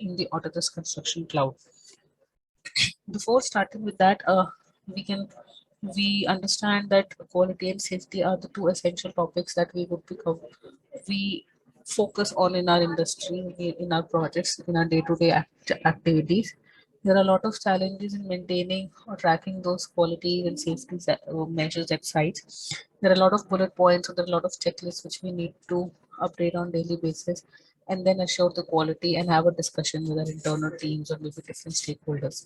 in the Autodesk Construction Cloud. Before starting with that, we understand that quality and safety are the two essential topics that we focus on in our industry, in our projects, in our day-to-day activities. There are a lot of challenges in maintaining or tracking those quality and safety measures at sites. There are a lot of bullet points, or there are a lot of checklists which we need to update on daily basis, and then assure the quality and have a discussion with our internal teams or maybe different stakeholders.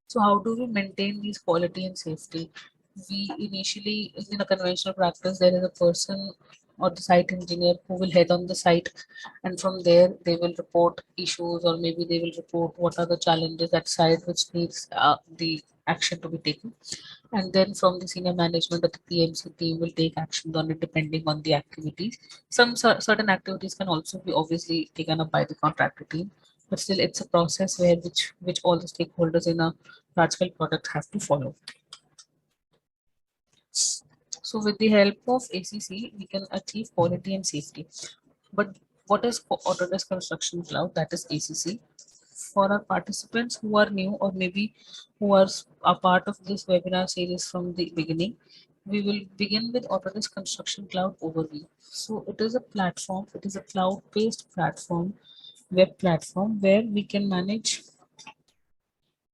So how do we maintain these quality and safety? We initially, in a conventional practice, there is a person or the site engineer who will head on the site, and from there they will report issues, or maybe they will report what are the challenges at site which needs the action to be taken. And then from the senior management or the PMC team will take action on it depending on the activities. Some certain activities can also be obviously taken up by the contractor team, but still it's a process where which all the stakeholders in a large scale product have to follow. So with the help of ACC, we can achieve quality and safety. But what is Autodesk Construction Cloud? That is ACC. For our participants who are new, or maybe who are a part of this webinar series from the beginning, we will begin with Autodesk Construction Cloud overview. So it is a platform, it is a cloud-based platform, web platform, where we can manage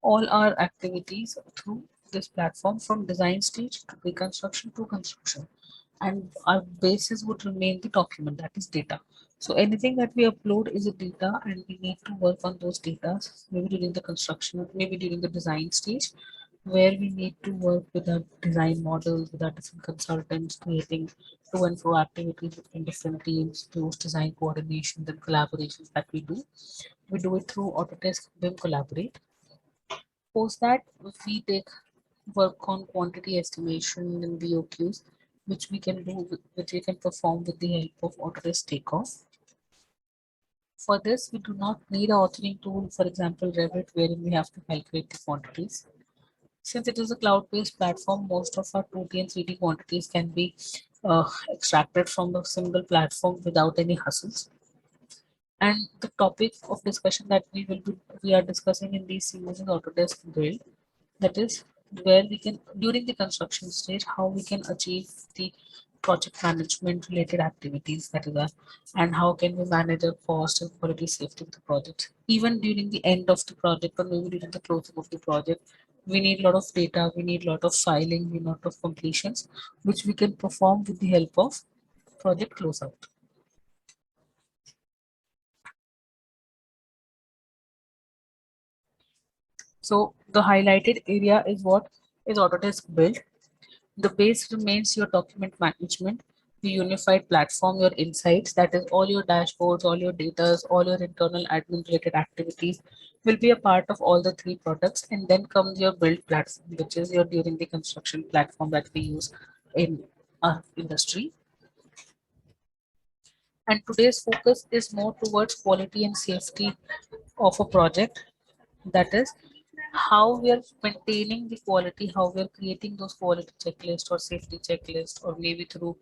all our activities through this platform from design stage to reconstruction to construction. And our basis would remain the document, that is data. So anything that we upload is a data, and we need to work on those data maybe during the construction, maybe during the design stage, where we need to work with our design models, with our different consultants, creating to and fro activities between different teams, those design coordinations and collaborations that we do. We do it through Autodesk BIM Collaborate. Post that, we take work on quantity estimation and VOQs, which we can which we can perform with the help of Autodesk Takeoff. For this, we do not need an authoring tool, for example, Revit, wherein we have to calculate the quantities. Since it is a cloud-based platform, most of our 2D and 3D quantities can be extracted from a single platform without any hassles. And the topic of discussion that we are discussing in these series is Autodesk Build. That is where we can, during the construction stage, how we can achieve the project management related activities, that is and how can we manage our cost and quality safety of the project. Even during the end of the project, or maybe during the closing of the project, we need a lot of data, we need a lot of filing, we need a lot of completions, which we can perform with the help of project closeout. So the highlighted area is what is Autodesk Build. The base remains your document management, the unified platform, your insights, that is all your dashboards, all your data, all your internal admin related activities will be a part of all the three products. And then comes your build platform, which is your during the construction platform that we use in our industry. And today's focus is more towards quality and safety of a project. That is how we are maintaining the quality, how we are creating those quality checklists or safety checklists, or maybe through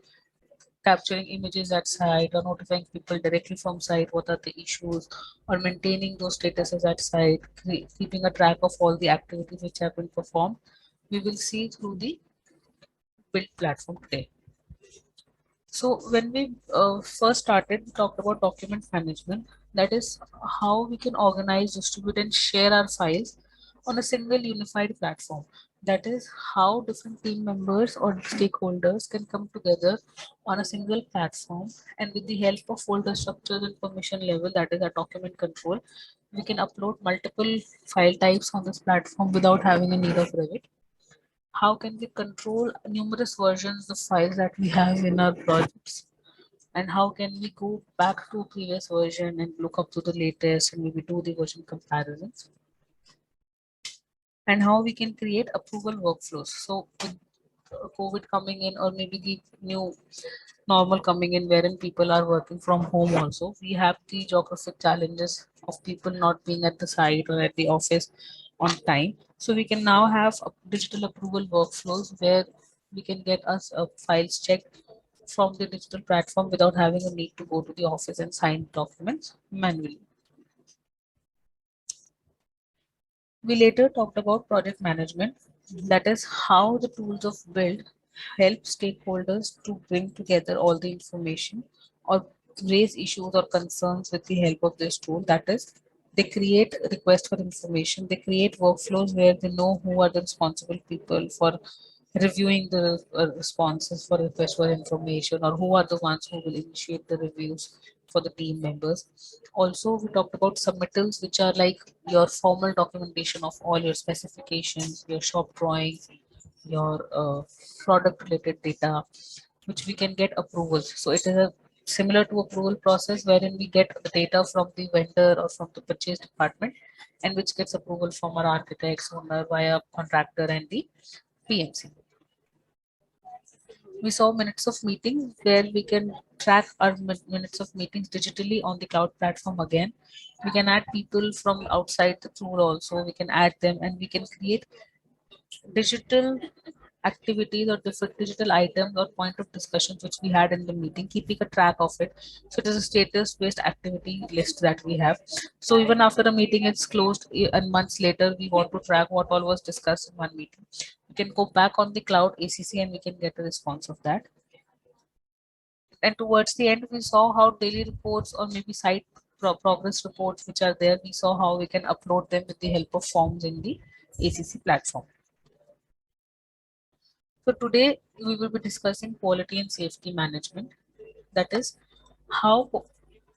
capturing images at site, or notifying people directly from site what are the issues, or maintaining those statuses at site, keeping a track of all the activities which have been performed. We will see through the build platform today. So when we first started, we talked about document management. That is how we can organize, distribute, and share our files on a single unified platform. That is how different team members or stakeholders can come together on a single platform, and with the help of folder structure and permission level, that is a document control, we can upload multiple file types on this platform without having a need of Revit. How can we control numerous versions of files that we have in our projects, and how can we go back to previous version and look up to the latest and maybe do the version comparisons, and how we can create approval workflows. So with COVID coming in, or maybe the new normal coming in, wherein people are working from home also, we have the geographic challenges of people not being at the site or at the office on time. So we can now have digital approval workflows where we can get us files checked from the digital platform without having a need to go to the office and sign documents manually. We later talked about project management, that is how the tools of build help stakeholders to bring together all the information or raise issues or concerns with the help of this tool. That is, they create requests for information, they create workflows where they know who are the responsible people for reviewing the responses for requests for information, or who are the ones who will initiate the reviews for the team members. Also, we talked about submittals, which are like your formal documentation of all your specifications, your shop drawings, your product related data, which we can get approvals. So it is a similar to approval process wherein we get the data from the vendor or from the purchase department, and which gets approval from our architects, owner, via contractor and the PMC. We saw minutes of meetings where we can track our minutes of meetings digitally on the cloud platform again. We can add people from outside the tool also. We can add them and we can create digital activities or different digital items or point of discussions which we had in the meeting, keeping a track of it. So it is a status based activity list that we have. So even after a meeting is closed and months later, we want to track what all was discussed in one meeting. We can go back on the cloud ACC and we can get a response of that. And towards the end, we saw how daily reports or maybe site progress reports which are there, we saw how we can upload them with the help of forms in the ACC platform. So today we will be discussing quality and safety management. That is how,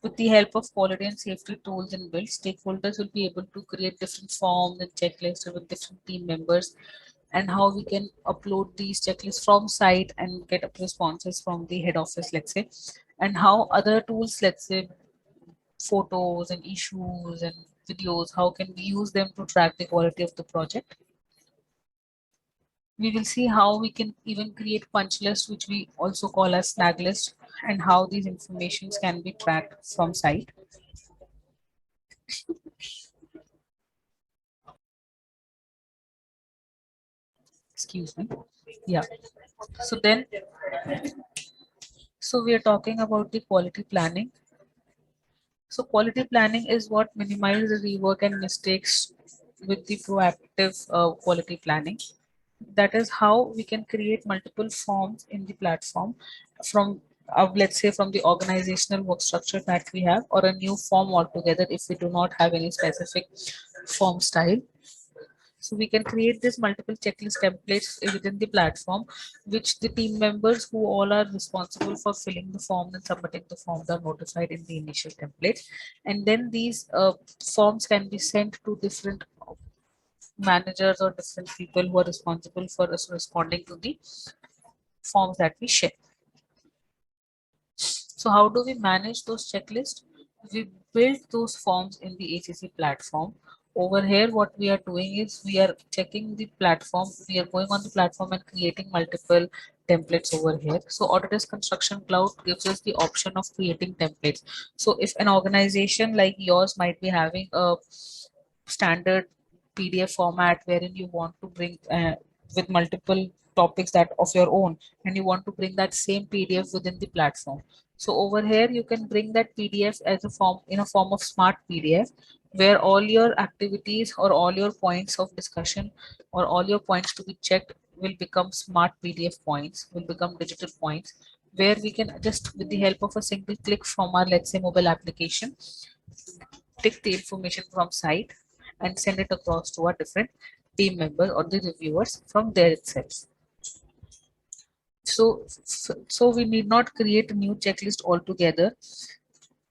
with the help of quality and safety tools and build, stakeholders will be able to create different forms and checklists with different team members, and how we can upload these checklists from site and get up responses from the head office, let's say, and how other tools, let's say photos and issues and videos, how can we use them to track the quality of the project. We will see how we can even create punch lists, which we also call as snag list, and how these informations can be tracked from site. Excuse me. Yeah. So then, so we are talking about the quality planning. So quality planning is what minimizes the rework and mistakes with the proactive quality planning. That is how we can create multiple forms in the platform from let's say from the organizational work structure that we have, or a new form altogether if we do not have any specific form style. So we can create this multiple checklist templates within the platform, which the team members who all are responsible for filling the form and submitting the forms are notified in the initial template. And then these forms can be sent to different managers or different people who are responsible for us responding to the forms that we share. So how do we manage those checklists? We build those forms in the ACC platform. Over here, what we are doing is we are checking the platform. We are going on the platform and creating multiple templates over here. So Autodesk Construction Cloud gives us the option of creating templates. So if an organization like yours might be having a standard PDF format wherein you want to bring with multiple topics that of your own, and you want to bring that same PDF within the platform. So over here you can bring that PDF as a form in a form of smart PDF, where all your activities or all your points of discussion or all your points to be checked will become smart PDF points, will become digital points, where we can just with the help of a single click from our, let's say, mobile application, take the information from site and send it across to our different team members or the reviewers from there itself. So we need not create a new checklist altogether,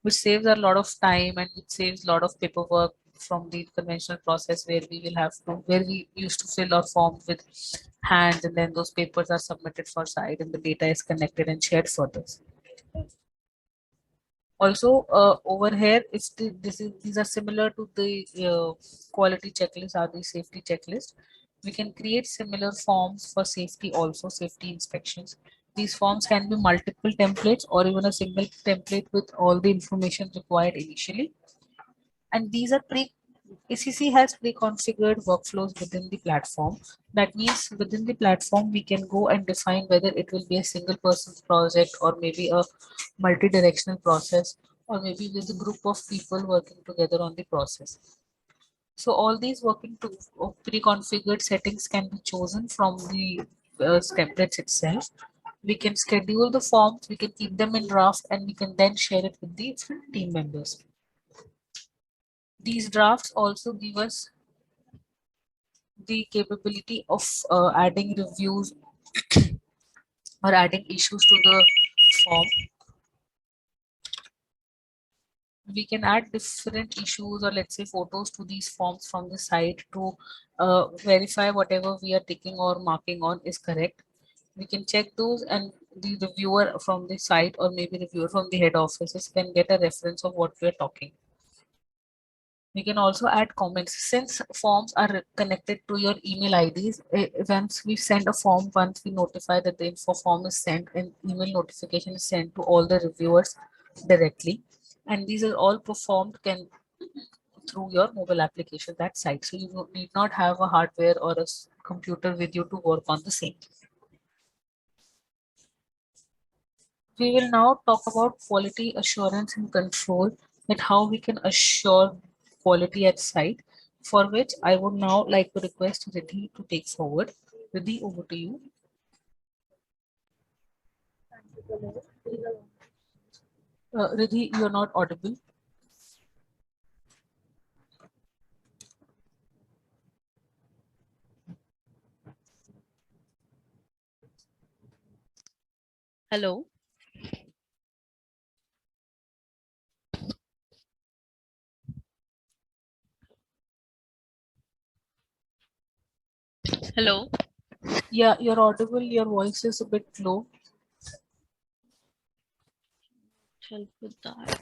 which saves a lot of time and which saves a lot of paperwork from the conventional process where we will have to, where we used to fill our form with hands, and then those papers are submitted for site and the data is connected and shared further. Also, over here, if these are similar to the quality checklist or the safety checklist, we can create similar forms for safety also, safety inspections. These forms can be multiple templates or even a single template with all the information required initially. And these are ACC has pre-configured workflows within the platform. That means within the platform, we can go and define whether it will be a single person's project or maybe a multi-directional process, or maybe with a group of people working together on the process. So all these working to pre-configured settings can be chosen from the templates itself. We can schedule the forms, we can keep them in draft, and we can then share it with the team members. These drafts also give us the capability of adding reviews or adding issues to the form. We can add different issues or let's say photos to these forms from the site to verify whatever we are ticking or marking on is correct. We can check those, and the reviewer from the site or maybe reviewer from the head offices can get a reference of what we're talking. We can also add comments since forms are connected to your email IDs. Once we send a form, once we notify that the info form is sent, and email notification is sent to all the reviewers directly. And these are all performed can through your mobile application, that site. So you need not have a hardware or a computer with you to work on the same. We will now talk about quality assurance and control, and how we can assure quality at site, for which I would now like to request Riddhi to take forward. Riddhi, over to you. Riddhi, you're not audible. Hello. Hello. Yeah, you're audible. Your voice is a bit low. Help with that.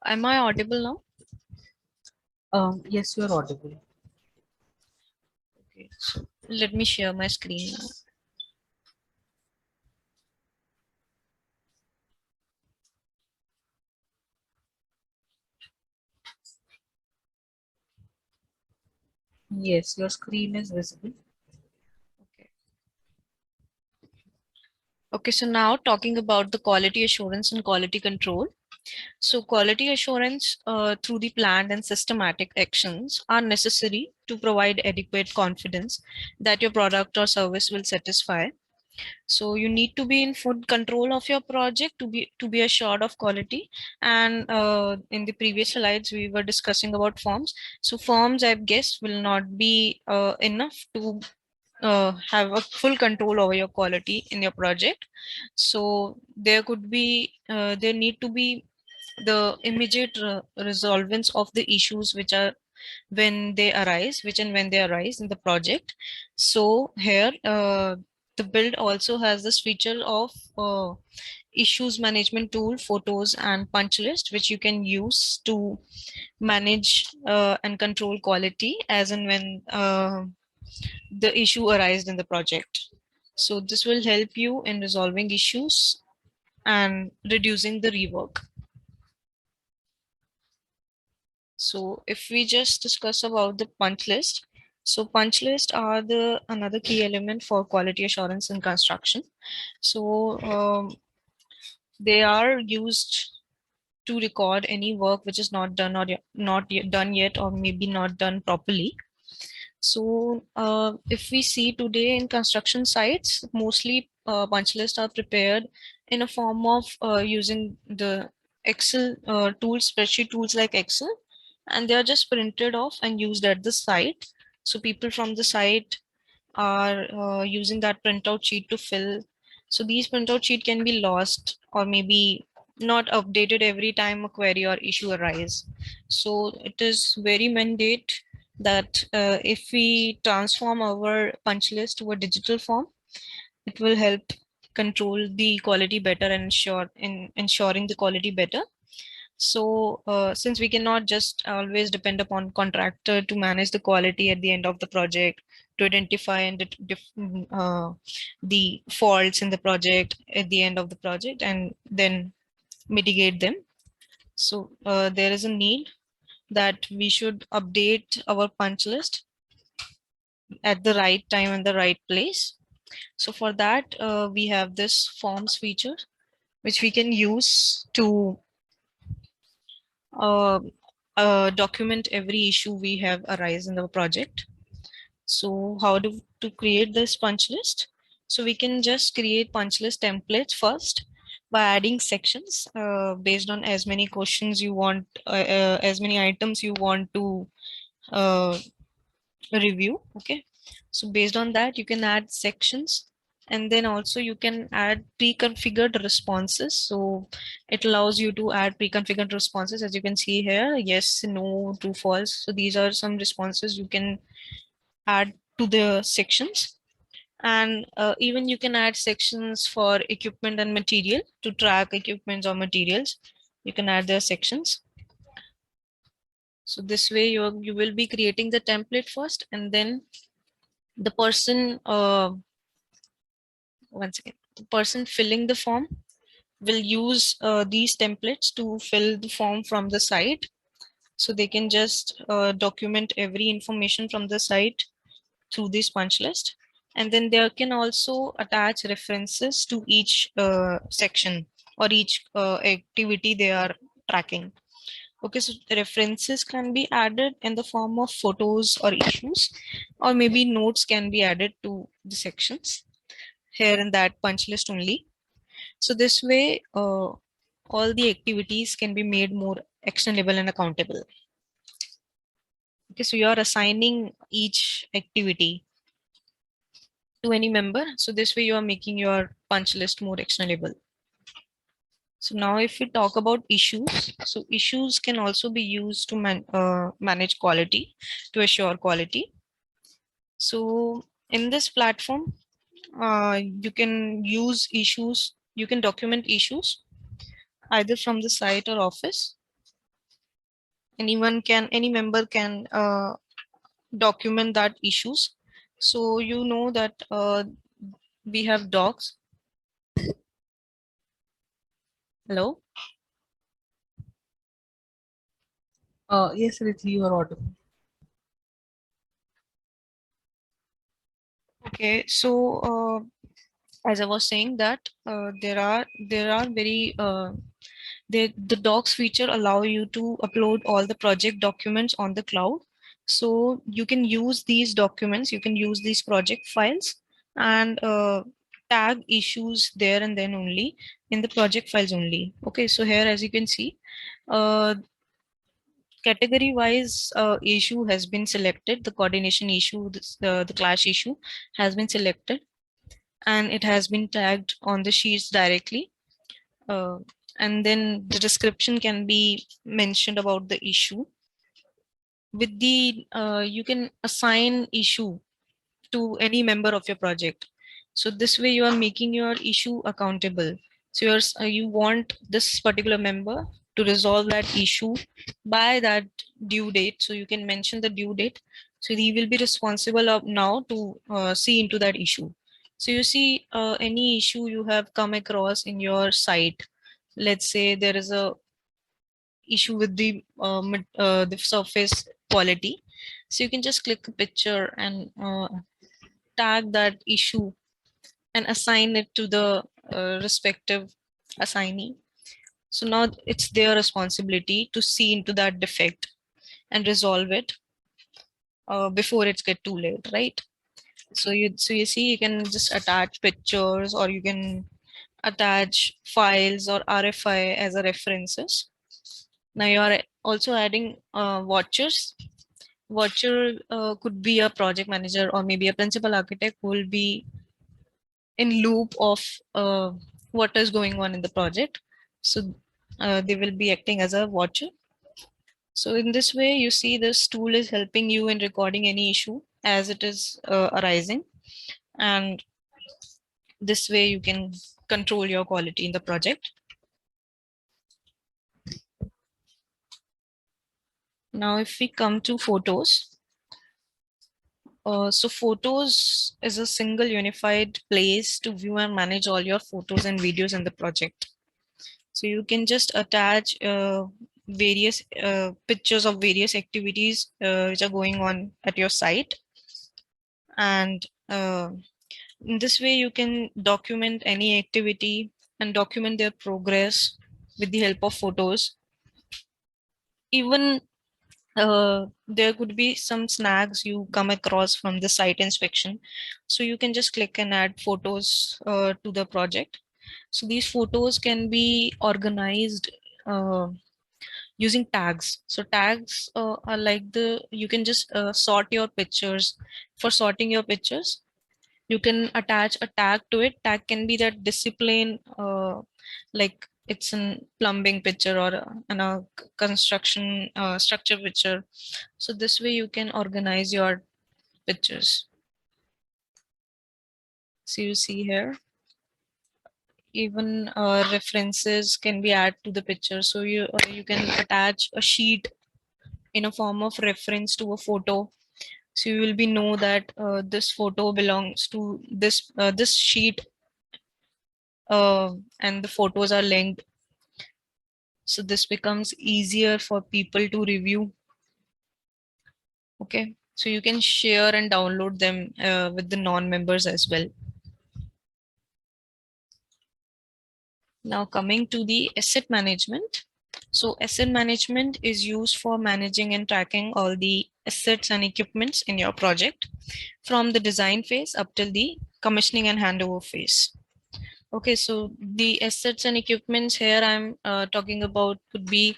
Am I audible now? Yes, you're audible. Okay. So let me share my screen now. Yes, your screen is visible. Okay. Okay. So now talking about the quality assurance and quality control. So quality assurance through the planned and systematic actions are necessary to provide adequate confidence that your product or service will satisfy. So you need to be in full control of your project to be assured of quality. And in the previous slides we were discussing about forms. So forms, I guess, will not be enough to have a full control over your quality in your project. So there need to be the immediate resolvence of the issues which are which and when they arise in the project. So here the build also has this feature of issues management tool, photos and punch list, which you can use to manage and control quality as and when the issue arises in the project. So this will help you in resolving issues and reducing the rework. So if we just discuss about the punch list, so punch list are the another key element for quality assurance in construction. So they are used to record any work which is not done or not yet done yet, or maybe not done properly. So if we see today in construction sites, mostly punch lists are prepared in a form of using the Excel tools, spreadsheet tools like Excel, and they are just printed off and used at the site. So people from the site are using that printout sheet to fill. So these printout sheet can be lost or maybe not updated every time a query or issue arise. So it is very mandate that if we transform our punch list to a digital form, it will help control the quality better and ensuring the quality better. So since we cannot just always depend upon contractor to manage the quality at the end of the project, to identify and the faults in the project at the end of the project and then mitigate them. So there is a need that we should update our punch list at the right time and the right place. So for that, we have this forms feature, which we can use to uh, document every issue we have arise in the project. So how to create this punch list? So we can just create punch list templates first by adding sections based on as many questions you want, as many items you want to uh, review. Okay, so based on that you can add sections, and then also you can add pre-configured responses. So it allows you to add pre-configured responses, as you can see here: yes, no, true, false. So these are some responses you can add to the sections. And even you can add sections for equipment and material to track equipments or materials. You can add their sections. So this way you will be creating the template first, and then the person once again, the person filling the form will use these templates to fill the form from the site. So they can just document every information from the site through this punch list. And then they can also attach references to each section or each activity they are tracking. Okay, so the references can be added in the form of photos or issues, or maybe notes can be added to the sections here in that punch list only. So this way, all the activities can be made more actionable and accountable. Okay, so you are assigning each activity to any member. So this way you are making your punch list more actionable. So now if we talk about issues, so issues can also be used to manage quality, to assure quality. So in this platform, you can use issues, you can document issues either from the site or office. Any member can document that issues. So you know that we have docs. Hello. Yes, Rithi, you are audible. Okay, so as I was saying that there are very the docs feature allow you to upload all the project documents on the cloud. So you can use these documents, you can use these project files, and tag issues there and then only in the project files only. Okay, so here as you can see, uh, category wise issue has been selected. The coordination issue, the clash issue has been selected, and it has been tagged on the sheets directly. uh, and then the description can be mentioned about the issue. With the you can assign issue to any member of your project. So this way you are making your issue accountable. So you want this particular member to resolve that issue by that due date. So you can mention the due date. So he will be responsible of now to see into that issue. So you see any issue you have come across in your site. Let's say there is a issue with the surface quality. So you can just click a picture and tag that issue and assign it to the respective assignee. So now it's their responsibility to see into that defect and resolve it before it's get too late, right? So you see you can just attach pictures, or you can attach files or RFI as a references. Now you are also adding watchers. Watcher could be a project manager or maybe a principal architect who will be in loop of uh, what is going on in the project. So they will be acting as a watcher. So in this way, you see this tool is helping you in recording any issue as it is arising. And this way you can control your quality in the project. Now, if we come to photos, so photos is a single unified place to view and manage all your photos and videos in the project. So you can just attach various pictures of various activities which are going on at your site. And In this way, you can document any activity and document their progress with the help of photos. Even there could be some snags you come across from the site inspection. So you can just click and add photos to the project. So these photos can be organized using tags. So tags are like you can just sort your pictures. For sorting your pictures, you can attach a tag to it. Tag can be that discipline, like it's a plumbing picture or a construction structure picture. So this way you can organize your pictures. So you see here, even references can be added to the picture. So you can attach a sheet in a form of reference to a photo. So you will be know that this photo belongs to this sheet, and the photos are linked. So this becomes easier for people to review. Okay, so you can share and download them with the non-members as well. Now coming to the asset management. So asset management is used for managing and tracking all the assets and equipments in your project from the design phase up till the commissioning and handover phase. Okay, so the assets and equipments here I'm talking about could be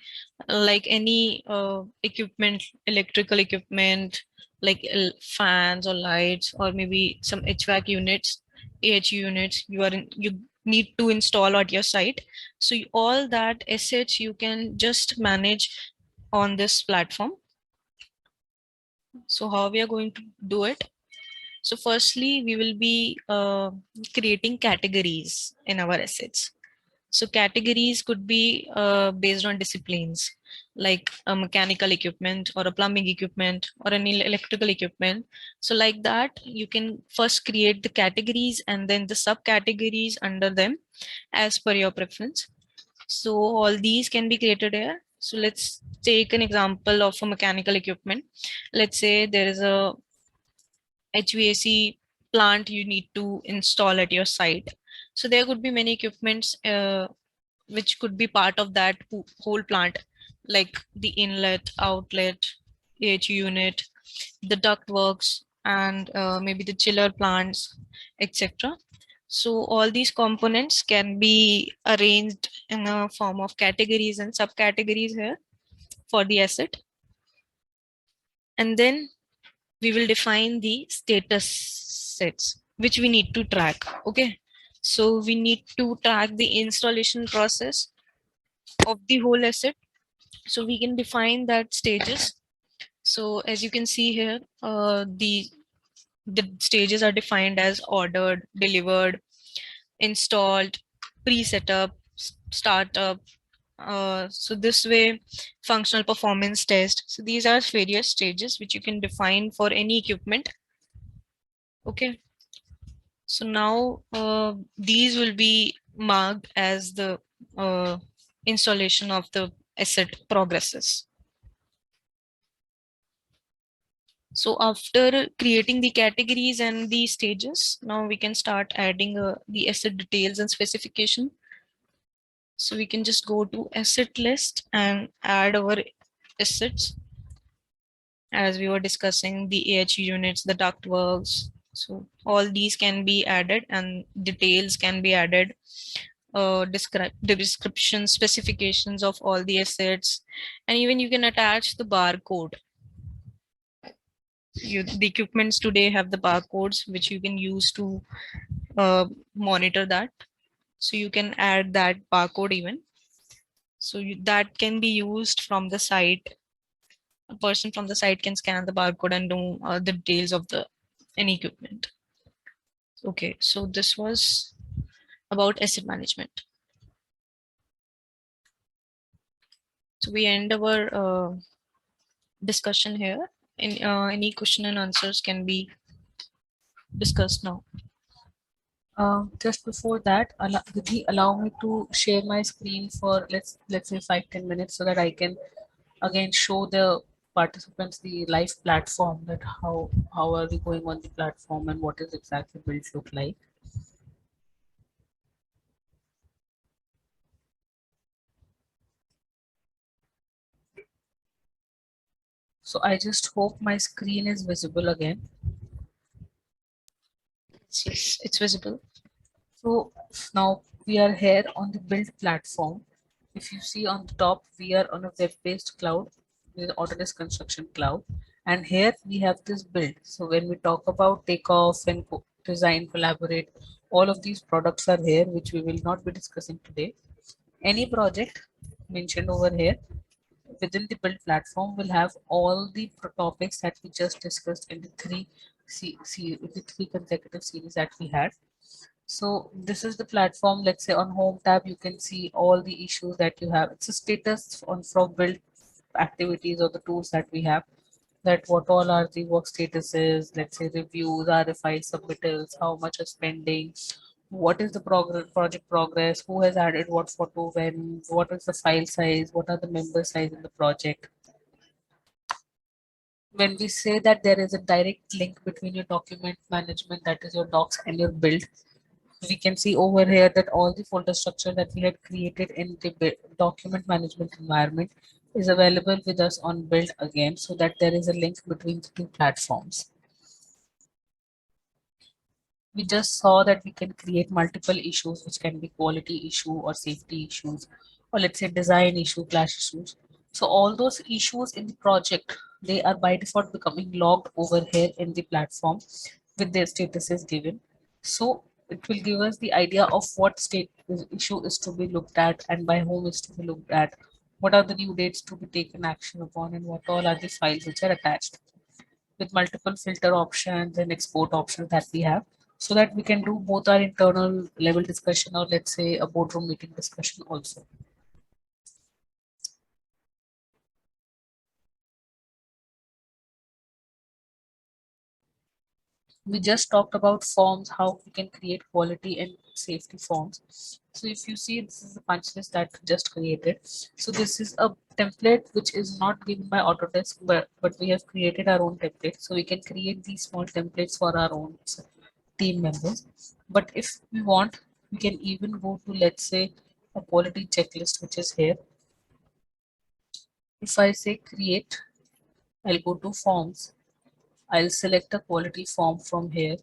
like any equipment, electrical equipment, like fans or lights, or maybe some HVAC units, AHU units you need to install at your site. So all that assets you can just manage on this platform. So how we are going to do it? So firstly, we will be creating categories in our assets. So categories could be based on disciplines, like a mechanical equipment or a plumbing equipment or an electrical equipment. So like that, you can first create the categories and then the subcategories under them as per your preference. So all these can be created here. So let's take an example of a mechanical equipment. Let's say there is a HVAC plant you need to install at your site. So there could be many equipments which could be part of that whole plant, like the inlet, outlet, AHU unit, the ductworks, and maybe the chiller plants, etc. So all these components can be arranged in a form of categories and subcategories here for the asset. And then we will define the status sets which we need to track. Okay, so we need to track the installation process of the whole asset. So we can define that stages. So as you can see here, the stages are defined as ordered, delivered, installed, pre-setup, startup. So this way, functional performance test. So these are various stages which you can define for any equipment. Okay. So now these will be marked as the installation of the asset progresses. So after creating the categories and the stages, now we can start adding the asset details and specification. So we can just go to asset list and add our assets. As we were discussing, the AHU units, the ductworks. So all these can be added and details can be added. The description, specifications of all the assets, and even you can attach the barcode. The equipments today have the barcodes which you can use to monitor that. So you can add that barcode even. So that can be used from the site. A person from the site can scan the barcode and know the details of the any equipment. Okay, so this was about asset management. So we end our discussion here. Any question and answers can be discussed now. Just before that, Vidhi, allow me to share my screen for let's say 5-10 minutes so that I can again show the participants the live platform, that how are we going on the platform and what is exactly build look like. So I just hope my screen is visible again. Yes, it's visible. So now we are here on the build platform. If you see on the top, we are on a web-based cloud with Autodesk Construction Cloud. And here we have this build. So when we talk about takeoff and design, collaborate, all of these products are here, which we will not be discussing today. Any project mentioned over here within the build platform will have all the topics that we just discussed in the three consecutive series that we had. So this is the platform. Let's say on home tab, you can see all the issues that you have. It's a status on from build activities or the tools that we have, that what all are the work statuses, let's say reviews, RFI submittals, how much is pending, what is the project progress, who has added what photo when, what is the file size, what are the member size in the project. When we say that there is a direct link between your document management, that is your docs, and your build, we can see over here that all the folder structure that we had created in the document management environment is available with us on build again, so that there is a link between the two platforms. We just saw that we can create multiple issues, which can be quality issue or safety issues, or let's say design issue, clash issues. So all those issues in the project, they are by default becoming logged over here in the platform with their statuses given. So it will give us the idea of what state issue is to be looked at and by whom is to be looked at, what are the due dates to be taken action upon, and what all are the files which are attached, with multiple filter options and export options that we have, so that we can do both our internal level discussion or let's say a boardroom meeting discussion also. We just talked about forms, how we can create quality and safety forms. So if you see, this is the punch list that we just created. So this is a template which is not given by Autodesk, but we have created our own template. So we can create these small templates for our own team members. But if we want, we can even go to, let's say, a quality checklist, which is here. If I say create, I'll go to forms. I'll select a quality form from here.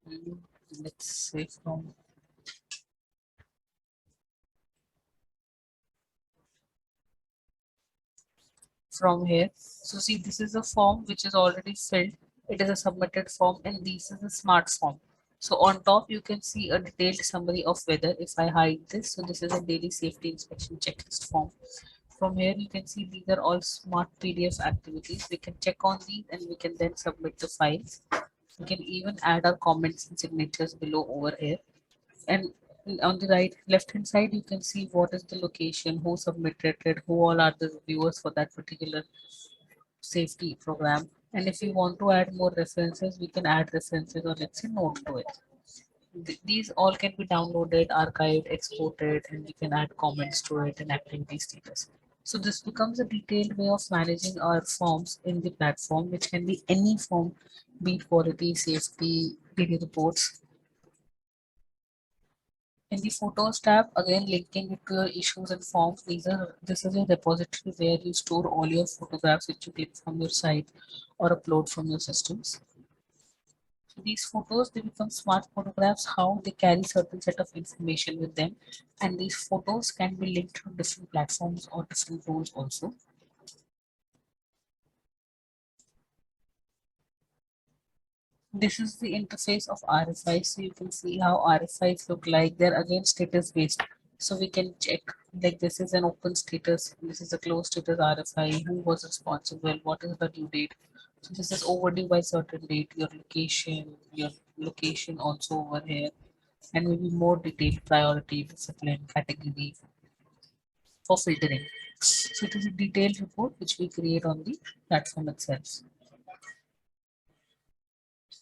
Mm, Let's say from here. So see, this is a form which is already filled. It is a submitted form, and this is a smart form. So on top, you can see a detailed summary of weather. If I hide this, so this is a daily safety inspection checklist form. From here, you can see these are all smart PDF activities. We can check on these and we can then submit the files. We can even add our comments and signatures below over here. And on the right left hand side, you can see what is the location, who submitted it, who all are the reviewers for that particular safety program. And if we want to add more references, we can add references or let's say note to it. These all can be downloaded, archived, exported, and we can add comments to it and activity status. So this becomes a detailed way of managing our forms in the platform, which can be any form, be it quality, safety, PD reports. In the Photos tab, again linking it to your issues and forms, this is a repository where you store all your photographs which you click from your site or upload from your systems. So these photos, they become smart photographs, how they carry certain set of information with them, and these photos can be linked to different platforms or different tools also. This is the interface of RFIs. So you can see how RFIs look like. They're again status based. So we can check, like this is an open status, this is a closed status RFI, who was responsible, what is the due date. So this is overdue by certain date, your location also over here, and maybe more detailed priority, discipline, category for filtering. So it is a detailed report which we create on the platform itself.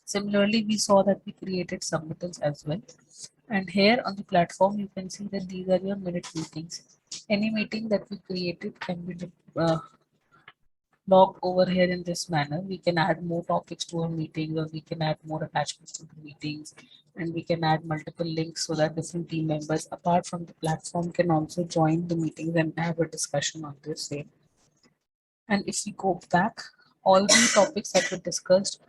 Similarly, we saw that we created submittals as well. And here on the platform, you can see that these are your minute meetings. Any meeting that we created can be uh, logged over here in this manner. We can add more topics to our meeting, or we can add more attachments to the meetings, and we can add multiple links so that different team members apart from the platform can also join the meetings and have a discussion on this same. And if we go back, all the topics that we discussed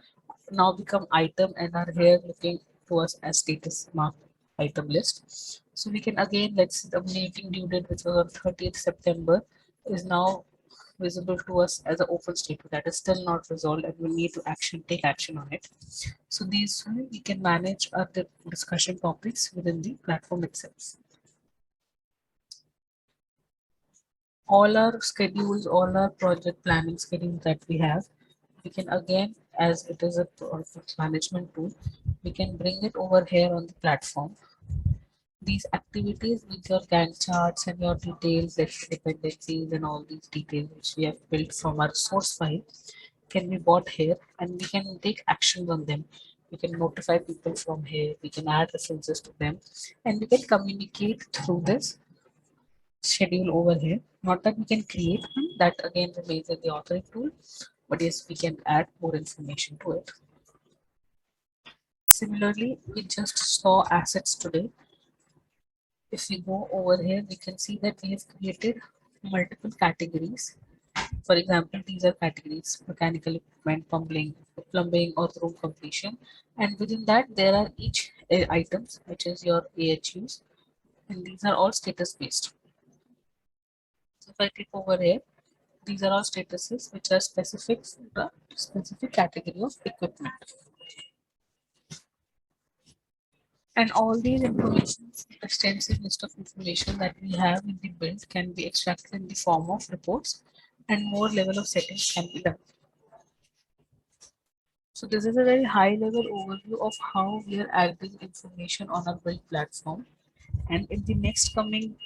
now become item and are here looking to us as status mark item list. So we can again, let's see, the meeting due date, which was on 30th September, is now visible to us as an open status that is still not resolved, and we need to take action on it. So these way we can manage our discussion topics within the platform itself. All our schedules, all our project planning schedules that we have, we can again, as it is a project management tool, we can bring it over here on the platform. These activities with your Gantt charts and your details, like dependencies and all these details which we have built from our source file, can be brought here and we can take actions on them. We can notify people from here, we can add references to them, and we can communicate through this schedule over here. Not that we can create one, that again remains in the authoring tool, but yes, we can add more information to it. Similarly, we just saw assets today. If we go over here, we can see that we have created multiple categories. For example, these are categories: mechanical equipment, plumbing or room completion. And within that, there are each items, which is your AHUs, and these are all status based. So if I click over here, these are all statuses which are specific for the specific category of equipment. And all these information, extensive list of information that we have in the build can be extracted in the form of reports, and more level of settings can be done. So this is a very high level overview of how we are adding information on our build platform. And in the next coming